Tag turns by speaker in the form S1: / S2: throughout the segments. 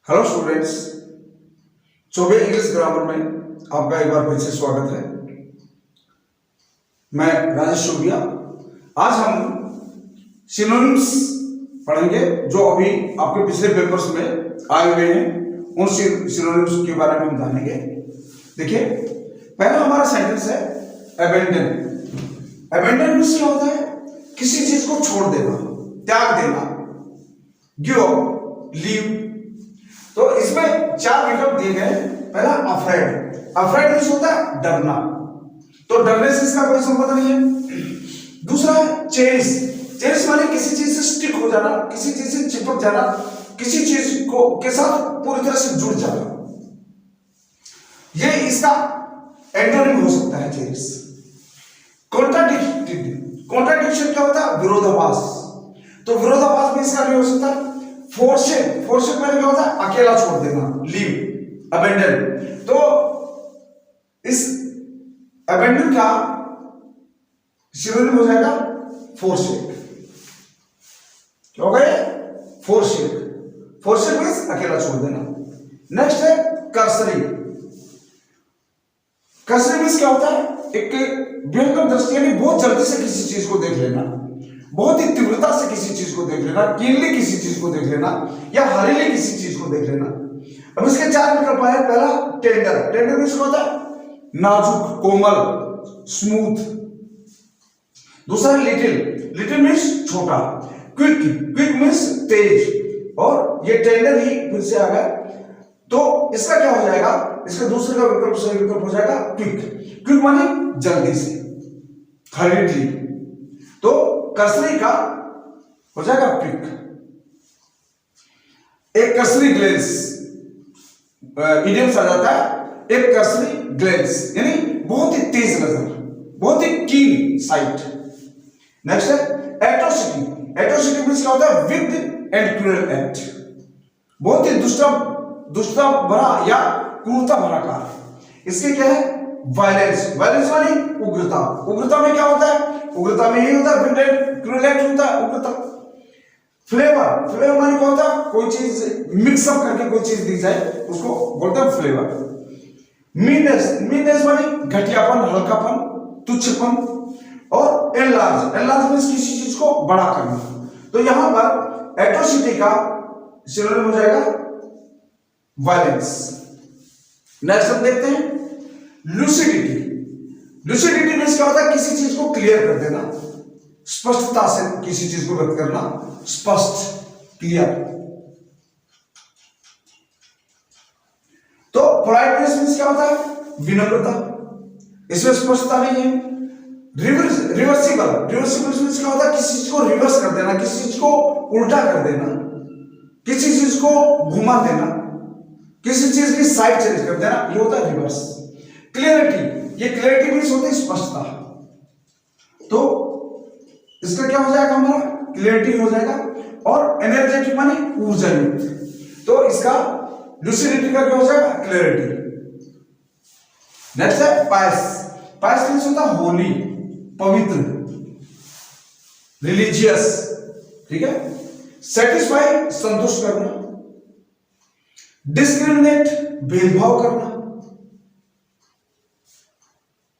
S1: Hello students, Choubey English grammar में आपका एक बार फिर से स्वागत है। मैं राजेश चौबिया। आज हम सिनोनिम्स पढ़ेंगे जो अभी आपके पिछले पेपर्स में आए हुए हैं। उन सिनोनिम्स के बारे में हम जानेंगे। देखिए, पहला हमारा सेंटेंस है अबेंडन। अबेंडन मीन्स क्या होता है? किसी चीज को छोड़ देना, त्याग देना, गिव अप, लीव। तो इसमें चार विकल्प दिए गए। पहला अफ्रेड। अफ्रेड मीन्स होता है डरना, तो डरने से इसका कोई संबंध नहीं है। दूसरा है चेरिश। चेरिश माने किसी चीज से स्टिक हो जाना, किसी चीज से चिपक जाना, किसी चीज को के साथ पूरी तरह से जुड़ जाना। ये इसका एंटोनिम हो सकता है चेरिश। कॉन्ट्राडिक्शन क्या होता है? विरोधाभास। तो विरोधाभास में इसका भी हो सकता है फोर्सेड। फोर्सेड में क्या होता है? अकेला छोड़ देना, लीव, अबेंडन। तो इस अबेंडन का सिनोनिम हो जाएगा फोर्सेड। क्या हो गया? फोर्सेड। फोर्सेड मींस अकेला छोड़ देना। नेक्स्ट है कर्सरी। कर्सरी मींस क्या होता है? एक भयंकर दृष्टि, यानी बहुत जल्दी से किसी चीज को देख लेना, बहुत ही तीव्रता से किसी चीज को देख लेना, कीनली किसी चीज को देख लेना, या हरीली किसी चीज को देख लेना। अब इसके चार विकल्प आए। पहला टेंडर। टेंडर मींस होता है नाजुक, कोमल, स्मूथ। दूसरा लिटिल। लिटिल मींस छोटा। क्विक। क्विक मींस तेज। और ये टेंडर ही फिर से आ गया। तो इसका क्या हो जाएगा? इसका दूसरे का विकल्प सही विकल्प हो जाएगा क्विक। क्विक माने जल्दी से, हरीली। तो कसरी का हो जाएगा क्विक। एक कसरी ग्लेंस इडियम्स आ जाता है। एक कसरी ग्लेंस यानी बहुत ही तेज नजर, बहुत ही कीन साइट। नेक्स्ट है एट्रोसिटी। एट्रोसिटी मींस क्या होता है? Wicked and cruel act. बहुत ही दुष्टा भरा या क्रूरता भरा कार्य। इसके क्या है? वायलेंस। वायलेंस मानी उग्रता। उग्रता में क्या होता है? उग्रता में यही होता है विक्ड एंड क्रूअल एक्ट होता है उग्रता। फ्लेवर। फ्लेवर मानी क्या होता है? कोई चीज मिक्सअप करके कोई चीज दी जाए उसको बोलते हैं फ्लेवर। मीननेस। मीननेस मानी घटियापन, हल्कापन, तुच्छपन। और एनलार्ज। एनलार्ज मींस किसी चीज को बड़ा करना। तो यहां पर एट्रोसिटी का सिनोनिम हो जाएगा वायलेंस। नेक्स्ट हम देखते हैं लुसिडिटी। लुसिडिटी मींस क्या होता है? किसी चीज को क्लियर कर देना, स्पष्टता से किसी चीज को व्यक्त करना, स्पष्ट, क्लियर। तो पोलाइटनेस मींस क्या होता है? विनम्रता। इसमें स्पष्टता नहीं है। रिवर्सिबल। रिवर्सिबल मींस क्या होता है? किसी चीज को रिवर्स कर देना, किसी चीज को उल्टा कर देना, किसी चीज को घुमा देना, किसी चीज की साइड चेंज कर देना, ये होता है रिवर्स। क्लियरिटी। ये क्लियरिटी मींस होती है स्पष्टता। तो इसका क्या हो जाएगा? हमारा क्लियरिटी हो जाएगा। और एनर्जेटिक माने ऊर्जा युक्त। तो इसका लुसिडिटी का क्या हो जाएगा? क्लियरिटी। नेक्स्ट है पायस। पायस मींस होता है होली, पवित्र, रिलीजियस। ठीक है। सेटिस्फाई, संतुष्ट करना। डिस्क्रिमिनेट, भेदभाव करना।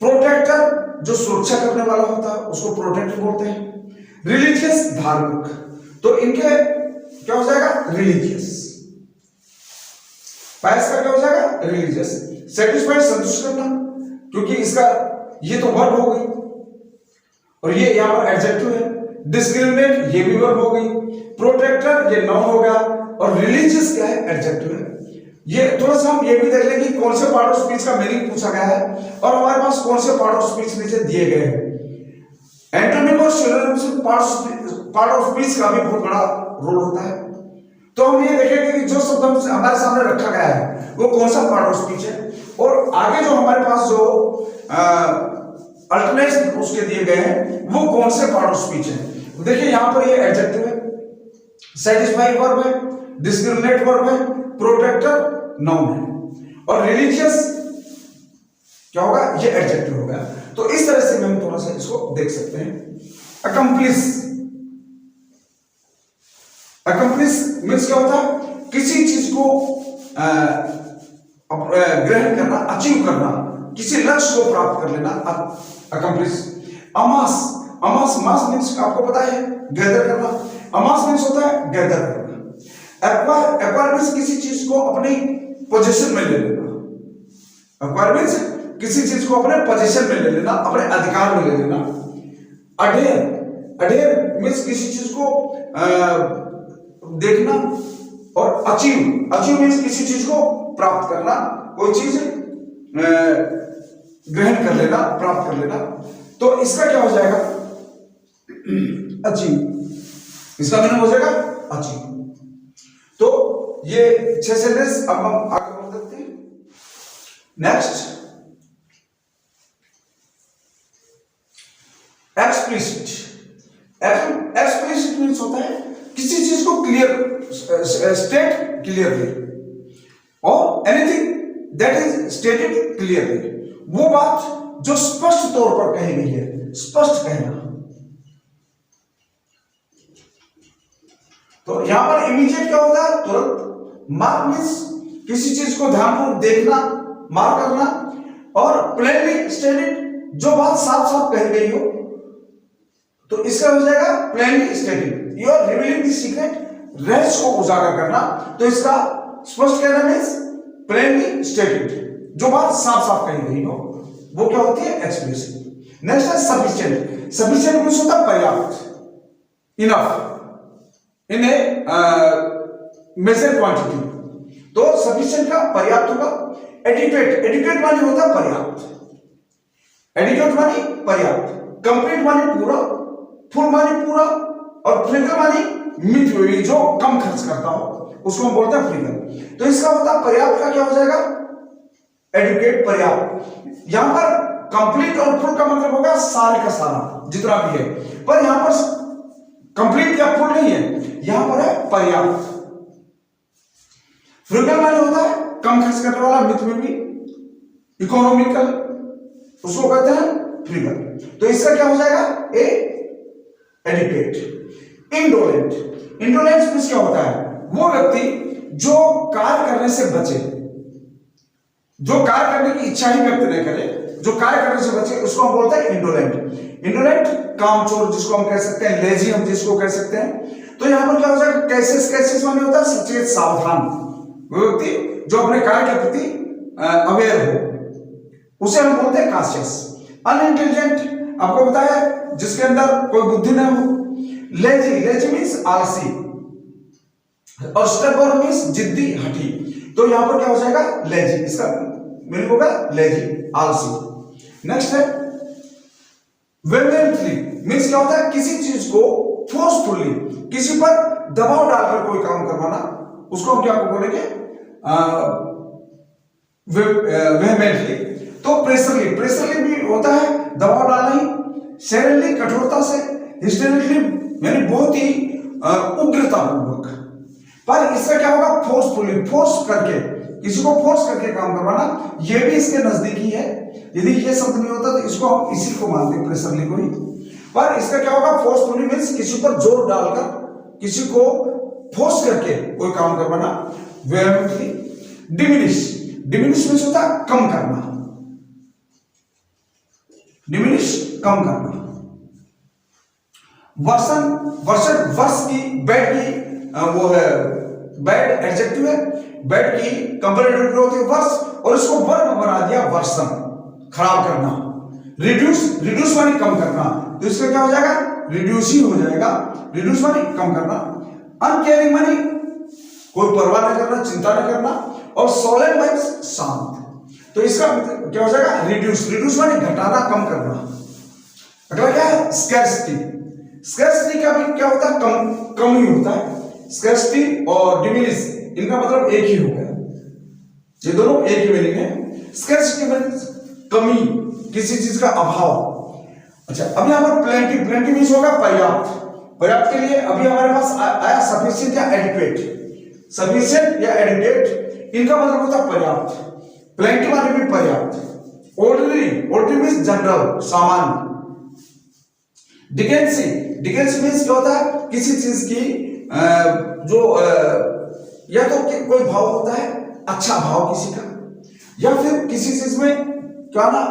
S1: प्रोटेक्टर, जो सुरक्षा करने वाला होता है उसको प्रोटेक्टर बोलते हैं। रिलीजियस, धार्मिक। तो इनके क्या हो जाएगा? रिलीजियस। पायस का क्या हो जाएगा? रिलीजियस। सेटिस्फाइड, संतुष्ट करना, क्योंकि इसका ये तो वर्ब हो गई और ये यहां पर एडजेक्टिव है। डिस्क्रिमिनेट ये भी वर्ब हो गई। प्रोटेक्टर ये नाउन हो गया। और रिलीजियस क्या है? एडजेक्टिव है। ये थोड़ा सा हम ये भी देख लें कि कौन से पार्ट ऑफ स्पीच का मीनिंग पूछा गया है और हमारे पास कौन से पार्ट ऑफ स्पीच नीचे दिए गए हैं। एंटोनिम और सिनोनिम से पार्ट ऑफ स्पीच का भी बहुत बड़ा रोल होता है। तो हम ये देखेंगे कि जो शब्द हमारे सामने रखा गया है वो कौन सा पार्ट ऑफ स्पीच है, और आगे जो हमारे पास जो अल्टरनेट उसके दिए गए हैं वो कौन से पार्ट ऑफ स्पीच है। देखिए यहां पर ये एडजेक्टिव है, सेटिस्फाई वर्ब है, डिस्क्रिमिनेट वर्ब है, प्रोटेक्टर नाउन है, और रिलीजियस क्या होगा? ये एडजेक्टिव होगा। तो इस तरह से हम थोड़ा सा इसको देख सकते हैं। अकम्प्लिश। अकम्प्लिश मींस क्या होता है? किसी चीज को ग्रहण करना, अचीव करना, किसी लक्ष्य को प्राप्त कर लेना, अकम्प्लिश। अमास, मास मीन्स आपको पता है गैदर करना, अमास मीन्स होता है गैदर करना। एक्वायर मीन्स किसी चीज को अपनी पोजीशन में ले लेना, एक्वायर मीन्स किसी चीज को अपने पोजीशन में ले लेना, अपने अधिकार में ले लेना। अडेयर मीन्स किसी चीज को देखना, और अचीव मीन्स किसी चीज को प्राप्त करना, कोई चीज ग्रहण कर लेना, प्राप्त कर लेना। तो इसका क्या हो जाएगा? अचीव, इसका मीनिंग हो जाएगा अचीव। तो ये 6 सेंटेंस अब हम आगे बढ़ सकते हैं। Next, explicit. एक्सप्लिसिट मीन्स होता है किसी चीज को क्लियर, स्टेट क्लियरली, और anything that is stated clearly, वो बात जो स्पष्ट तौर पर कही गई है, स्पष्ट कहना। तो यहां पर इमीडिएट क्या होता है? तुरंत। मार्क मीन्स किसी चीज को ध्यानपूर्वक देखना, मार्क करना, और प्लेनली स्टेटेड, जो बात साफ साफ कही गई हो, तो इसका हो जाएगा plainly stated. You are revealing the secret, रहस्य को उजागर करना, तो इसका स्पष्ट कहना मीन्स प्लेनली स्टेटेड, जो बात साफ साफ कही गई हो, वो क्या होती है? एक्सप्लिसिट। नेक्स्ट है सफिशिएंट। सफिशिएंट मीन्स होता है पर्याप्त, इनफ, इन ए मेजर क्वांटिटी। तो सफिशिएंट का पर्याप्त होगा। एडिक्वेट माने होता है पर्याप्त, एडिक्वेट माने पर्याप्त, कंप्लीट माने पूरा, फुल माने पूरा, और फ्रीगर माने मित हुई, जो कम खर्च करता हो, उसको हम बोलते हैं फ्रीगर। तो इसका होता है पर्याप्त का क्या हो जाएगा? एडुकेट, पर्याप्त। यहां पर कंप्लीट और फुल का मतलब होगा सारे का सारा, जितना भी है, पर यहां पर कंप्लीट या फुल नहीं है, यहां पर है पर्याप्त। फ्रीगर माने होता है कम खर्च करने वाला, मित में भी, इकोनॉमिकल, उसको कहते हैं फ्रीगर। तो इसका क्या हो जाएगा? एडिक्वेट। इंडोलेंस मींस क्या होता है? वो व्यक्ति जो कार्य करने से बचे, जो कार्य करने की इच्छा ही व्यक्त नहीं करे, जो कार्य करने से बचे, उसको हम बोलते हैं इंडोलेंट। इंडोलेंट कामचोर जिसको हम कह सकते हैं, लेजी हम जिसको कह सकते हैं। तो यहां पर क्या हो जाएगा? कैसेस माने होता है सचेत, सावधान, वो व्यक्ति जो अपने कार्य के प्रति अवेयर हो, उसे हम बोलते हैं कॉशियस। अनइंटेलिजेंट आपको बताया, जिसके अंदर कोई बुद्धि न हो। लेजी मीन्स आलसी, और स्टबर्न मीन्स जिद्दी, हठी। तो यहां पर क्या हो जाएगा? लेजी, इसका मीनिंग होगा लेजी, आलसी। नेक्स्ट है वेहेमेंटली मीन्स क्या होता है? किसी चीज को फोर्सफुली, किसी पर दबाव डालकर कोई काम करवाना, उसको हम क्या बोलेंगे? वेहेमेंटली। तो प्रेशरली भी होता है दबाव डालना ही, सेरेनली कठोरता से, हिस्टेरिकली यानी बहुत ही उग्रता पूर्वक। पर इसका क्या होगा? फोर्सफुली, फोर्स करके, किसी को फोर्स करके काम करवाना, ये भी इसके नजदीकी है। यदि ये शब्द नहीं होता तो इसको हम इसी को मानते, प्रेशरली को ही। पर इसका क्या होगा? फोर्सफुली मीन्स किसी पर जोर डालकर, किसी को फोर्स करके कोई काम करवाना। वेहेमेंटली। डिमिनिश मीन्स होता है कम करना, डिमिनिश कम करना। वर्ष की, बैड की, वो है बैड एडजेक्टिव है, बैड की कंपैरेटिव ग्रोथ है वर्ष, और इसको वर्ब बना दिया वर्सन, खराब करना। रिड्यूस माने कम करना, तो इसका क्या हो जाएगा? रिड्यूस ही हो जाएगा। रिड्यूस माने कम करना। अनकेयरिंग माने कोई परवाह न करना, चिंता न करना, और सोलेन मीन्स शांत। तो इसका क्या हो जाएगा? रिड्यूस माने घटाना, कम करना। अगला क्या है? स्कैर्सिटी का भी क्या होता है? कम ही होता है। स्कैर्सिटी और डिमिनिश, इनका मतलब एक ही हो गया, ये दोनों एक ही मीनिंग है। स्कैर्सिटी मीन्स कमी, किसी चीज का अभाव। अच्छा, अब यहां पर प्लेंटी मीन्स होगा पर्याप्त के लिए अभी हमारे पास आया सफिशिएंट या एडिक्वेट। सफिशिएंट या एडिक्वेट, इनका मतलब होता है पर्याप्त। प्लेंटी माने भी पर्याप्त। ऑर्डिनरी मीन्स जनरल, सामान्य। डिकेंसी मीन्स क्या होता है? किसी चीज की जो या तो कोई भाव होता है, अच्छा भाव किसी का, या फिर किसी चीज में क्या ना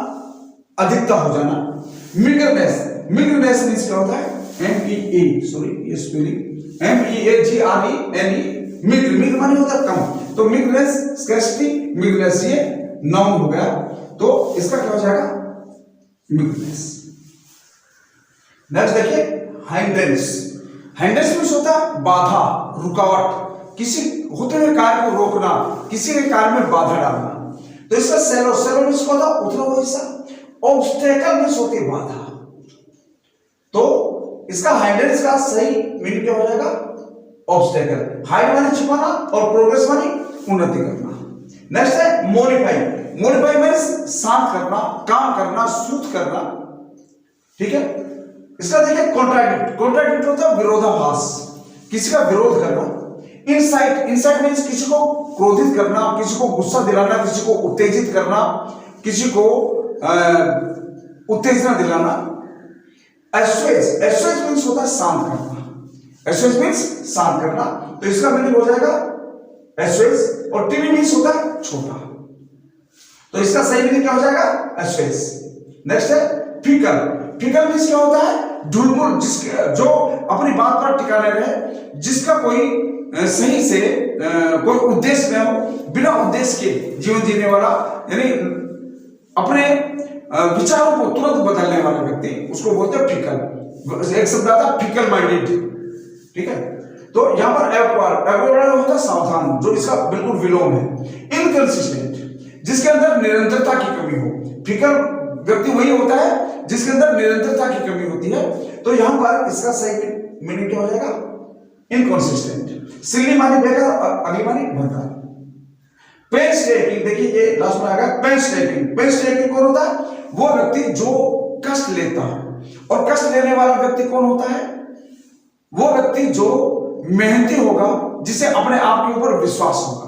S1: अधिकता हो जाना। मिगरनेस, मिगरनेस मीन्स क्या होता है, MEA, सॉरी ये स्पेलिंग MEAGRENE, मिग्र, मिग्र माने होता है कम, तो मिगरनेस, स्कैर्सिटी, मिगरनेस ये नाउन हो गया, तो इसका क्या हो जाएगा, मिगरनेस। नेक्स्ट देखिए हाइंड्रेंस, हाइंड्रेंस मीन्स होता है बाधा, रुकावट, किसी होते हुए कार्य को रोकना, किसी के कार्य में बाधा डालना। तो इसका सेलो, सेलो मीन्स क्या होता है, उथला हुआ हिस्सा। ऑब्स्टेकल मीन्स होती है बाधा। तो इसका हाइंड्रेंस का सही मीनिंग क्या हो जाएगा, ऑब्स्टेकल। हाइड माने छिपाना और प्रोग्रेस माने उन्नति करना। नेक्स्ट है मॉडिफाई, मॉडिफाई मीन्स शांत करना, काम करना, सूत करना, ठीक है। इसका देखिए कॉन्ट्राडिक्ट, कॉन्ट्राडिक्ट होता है विरोधाभास, किसी का विरोध करना। इंसाइट, इंसाइट मीन्स किसी को क्रोधित करना, किसी को गुस्सा दिलाना, किसी को उत्तेजित करना, किसी को उत्तेजना दिलाना। एस्वेज, एस्वेज मीन्स होता है शांत करना, एस्वेज मीन्स शांत करना, तो इसका मीनिंग हो जाएगा एस्वेज। और टीवी मीन्स होता है छोटा, तो इसका सही मीनिंग क्या हो जाएगा, एस्वेज। नेक्स्ट है फिकल, फिकल मीन्स क्या होता है, ढुलमुल, जिसके जो अपनी बात पर टिकाने रहे, जिसका कोई सही से कोई उद्देश्य न हो, बिना उद्देश्य के जीवन जीने वाला, यानी अपने विचारों को तुरंत बदलने वाला व्यक्ति, उसको बोलते हैं फिकल। एक शब्द आता है फिकल माइंडेड, ठीक है। तो यहां पर एक्वायर, एक्वायर होता है सावधान, जो इसका बिल्कुल विलोम है। इनकंसिस्टेंट, जिसके अंदर निरंतरता की कमी हो। फिकल व्यक्ति वही होता है जिसके अंदर निरंतरता की कमी होती है। तो यहां पर इसका सही मीनिंग क्या हो जाएगा, इनकंसिस्टेंट। सिल्ली मानी बेकार, अगली मानी भरकर। पेंस्टेकिंग, देखिए ये लास्ट में आएगा पेंस्टेकिंग। पेंस्टेकिंग कौन होता है, वो व्यक्ति जो कष्ट लेता है। और कष्ट लेने वाला व्यक्ति कौन होता है, वो व्यक्ति जो मेहनती होगा, जिसे अपने आप के ऊपर विश्वास होगा,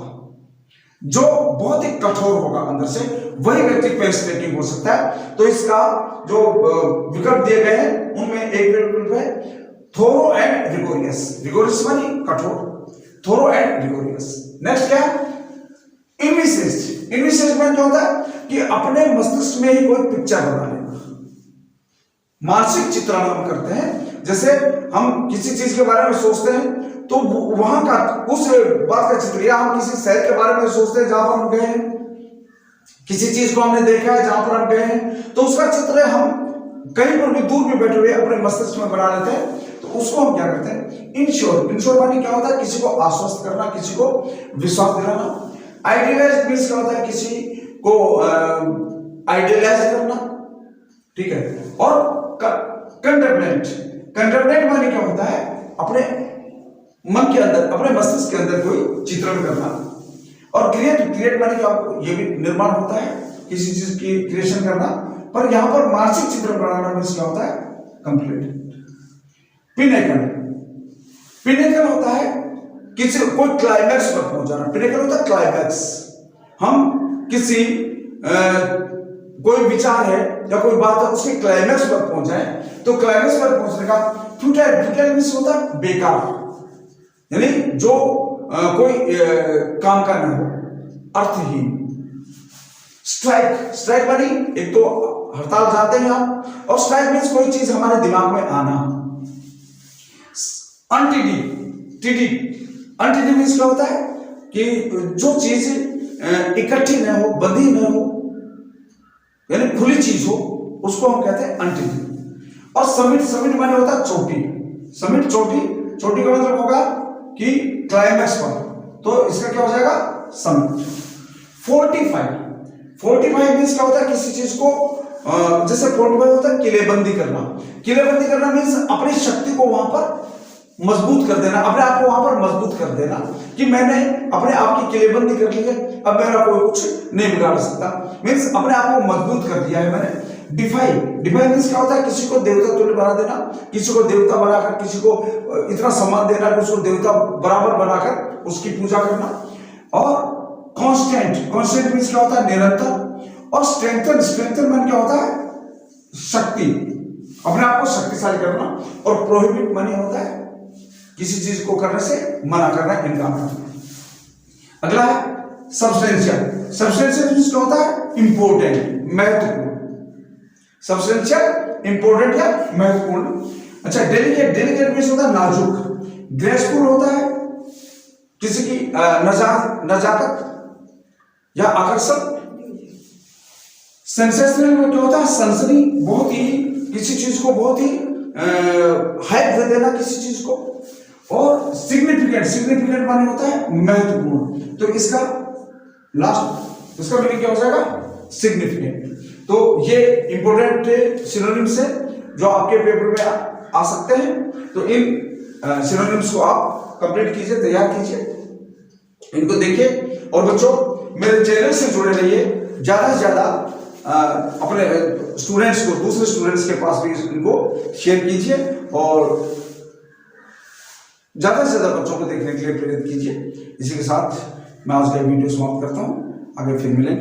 S1: जो बहुत ही कठोर होगा अंदर से, वही व्यक्ति पेंस्टेकिंग हो सकता है। तो इसका जो विकल्प दिए गए हैं उनमें एक विकल्प है थोरो एंड रिगोरियस। रिगोरियस मानी कठोर, थोरो एंड रिगोरियस। नेक्स्ट क्या है, इनविसेस्ड। इनविसेस्ड में क्या होता है कि अपने मस्तिष्क में ही कोई पिक्चर बना लेना, मानसिक चित्रण हम करते हैं। जैसे हम किसी चीज के बारे में सोचते हैं तो वहां का उस बात का चित्र, या हम किसी शहर के बारे में सोचते हैं जहां पर हम गए हैं, किसी चीज को हमने देखा है जहां पर हम गए हैं, तो उसका चित्र हम कहीं पर भी दूर में बैठे हुए अपने मस्तिष्क में बना लेते हैं। तो उसको हम क्या करते हैं, इंश्योर। इंश्योर मानी क्या होता है, किसी को आश्वस्त करना, किसी को विश्वास दिलाना। आइडियलाइज मीन्स क्या होता है, किसी को आइडियलाइज करना, ठीक है। और कंटेम्पलेट, कंटेम्पलेट मानी क्या होता है, अपने मन के अंदर, अपने मस्तिष्क के अंदर कोई चित्रण करना। और क्रिएट, क्रिएट मानी क्या, ये भी निर्माण होता है, किसी चीज की क्रिएशन करना। पर यहां पर मानसिक चित्र बनाना मीन्स क्या होता है, कंप्लीट। पिनेकल, पिनेकल होता है किसी कोई क्लाइमैक्स पर पहुंच जाना। पिनेकल होता है क्लाइमैक्स। हम किसी कोई विचार है या कोई बात है, उसके क्लाइमैक्स पर पहुंच जाए, तो क्लाइमैक्स पर पहुंचने का फ्यूटाइल, फ्यूटाइल मीन्स होता है बेकार, यानी जो कोई काम का न हो, अर्थहीन। स्ट्राइक, स्ट्राइक मानी एक तो हड़ताल जाते हैं हम, और स्ट्राइक मीन्स कोई चीज हमारे दिमाग में आना। अनटीडी, टीडी, अनटीडी मीन्स क्या होता है कि जो चीज इकट्ठी न हो, बंधी न हो, यानी खुली चीज हो, उसको हम कहते हैं अनटीडी। और समिट, समिट माने होता है चोटी। समिट चोटी, चोटी का मतलब होगा कि क्लाइमैक्स पर, तो इसका क्या हो जाएगा, समिट। फोर्टिफाई, फोर्टिफाई मीन्स क्या होता है, किसी चीज को जैसे फोर्टिफाई होता है किलेबंदी करना। किलेबंदी करना मीन्स अपनी शक्ति को वहां पर मजबूत कर देना, अपने आप को वहां पर मजबूत कर देना कि मैंने अपने आप की किलेबंदी कर ली है, अब मेरा कोई कुछ नहीं बिगाड़ सकता। मीन्स अपने आप को मजबूत कर दिया है मैंने। डिफाई, डिफाई मीन्स क्या होता है, किसी को देवता तुल्य बना देना, किसी को देवता बनाकर, किसी को इतना सम्मान देना कि उसको देवता बराबर बनाकर उसकी पूजा करना। और कांस्टेंट, कांस्टेंट मीन्स क्या होता है, निरंतर। और स्ट्रेंथन, स्ट्रेंथन मान क्या होता है, शक्ति, अपने आप को शक्तिशाली करना। और प्रोहिबिट मानी होता है किसी चीज को करने से मना करना, इनकार करना। अगला है सब्सटेंशियल। सब्सटेंशियल मींस क्या होता है? इंपॉर्टेंट, महत्वपूर्ण। सब्सटेंशियल, इंपॉर्टेंट या महत्वपूर्ण। अच्छा, डेलिकेट, डेलिकेट मींस होता है नाजुक। ग्रेसफुल होता है किसी की नजाकत या आकर्षक। सेंसेशनल में क्या होता है? सनसनी, बहुत ही, किसी चीज को बहुत ही हाइप दे देना किसी चीज को। और सिग्निफिकेंट, सिग्निफिकेंट माने होता है महत्वपूर्ण। तो इसका लास्ट, इसका मीनिंग क्या हो जाएगा? सिग्निफिकेंट। तो ये इंपॉर्टेंट सिनोनिम्स है जो आपके पेपर में आ सकते हैं। तो इन सिनोनिम्स को आप कंप्लीट कीजिए, तैयार कीजिए, इनको देखिए। और बच्चों, मेरे चैनल से जुड़े रहिए, ज्यादा से ज्यादा अपने स्टूडेंट्स को, दूसरे स्टूडेंट्स के पास भी इनको शेयर कीजिए और ज्यादा से ज्यादा बच्चों को देखने के लिए प्रेरित कीजिए। इसी के साथ मैं आज का वीडियो समाप्त करता हूं। आगे फिर मिलेंगे।